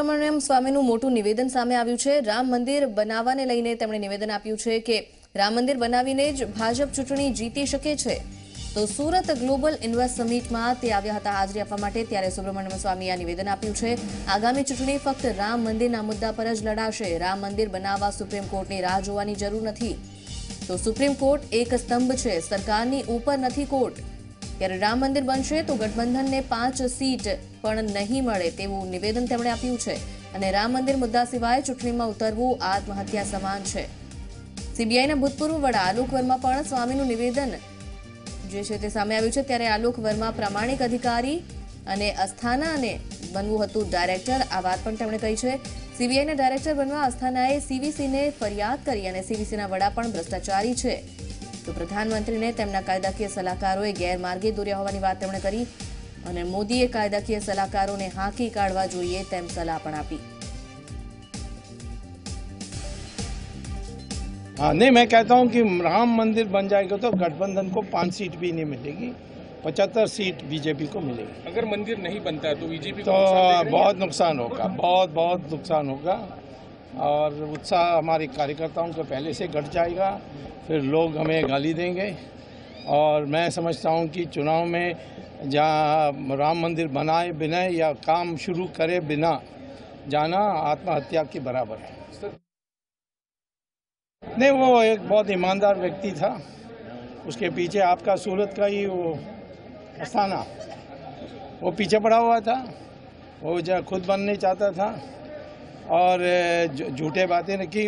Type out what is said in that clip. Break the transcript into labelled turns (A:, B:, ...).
A: સુબ્રમણ્યમ સ્વામીનું મોટું નિવેદન સામે આવ્યું છે। રામ મંદિર બનાવવાને લઈને તેમણે નિવેદન આપ્યું છે કે રામ મંદિર બનાવીને જ ભાજપ ચૂંટણી જીતી શકે છે। તો સુરત ગ્લોબલ ઇન્વેસ્ટ સમિટમાં તે આવ્યા હતા હાજરી આપવા માટે, ત્યારે સુબ્રમણ્યમ સ્વામીએ આ નિવેદન આપ્યું છે। આગામી ચૂંટણી ફક્ત રામ મંદિરના મુદ્દા પર જ લડાશે। રામ મંદિર બનાવવા સુપ્રીમ કોર્ટની રાહ જોવાની જરૂર નથી। તો સુપ્રીમ કોર્ટ એક સ્તંભ છે, સરકારની ઉપર નથી કોર્ટ। ત્યારે રામ મંદિર બનશે તો ગઠબંધનને 5 સીટ પણ નહીં મળે તેવું નિવેદન તેમણે આપ્યું છે। અને રામ મંદિર મુદ્દા સિવાય ચૂંટણીમાં ઉતરવું આત્મહત્યા સમાન છે। સીબીઆઈના ભૂતપૂર્વ વડા આલોક વર્મા પણ સ્વામીનું નિવેદન જે છે તે સામે આવ્યું છે। ત્યારે આલોક વર્મા પ્રામાણિક અધિકારી અને અસ્થાનાને બનવું હતું ડાયરેક્ટર, આ વાત પણ તેમણે કહી છે। સીબીઆઈના ડાયરેક્ટર બનવા અસ્થાનાએ સીવીસીને ફરિયાદ કરી અને સીવીસીના વડા પણ ભ્રષ્ટાચારી છે। તો પ્રધાનમંત્રીને તેમના કાયદાકીય સલાહકારોએ ગેરમાર્ગે દોર્યા હોવાની વાત તેમણે કરી અને મોદીએ કાયદાકીય સલાહકારોને હાંકી કાઢવા જોઈએ તેમ સલાહ પણ આપી।
B: हाँ नहीं, मैं कहता हूँ कि राम मंदिर बन जाएगा तो गठबंधन को 5 सीट भी नहीं मिलेगी, 75 सीट बीजेपी को मिलेगी।
C: अगर मंदिर नहीं बनता है तो बीजेपी
B: तो बहुत नुकसान होगा, बहुत नुकसान होगा और उत्साह हमारे कार्यकर्ताओं का पहले से घट जाएगा। फिर लोग हमें गाली देंगे और मैं समझता हूँ कि चुनाव में जहाँ राम मंदिर बनाए बिना या काम शुरू करे बिना जाना आत्महत्या के बराबर है। नहीं, वो एक बहुत ईमानदार व्यक्ति था, उसके पीछे आपका सूरत का ही वो अस्थाना वो पीछे पड़ा हुआ था। वो खुद बनना चाहता था और झूठे बातें की।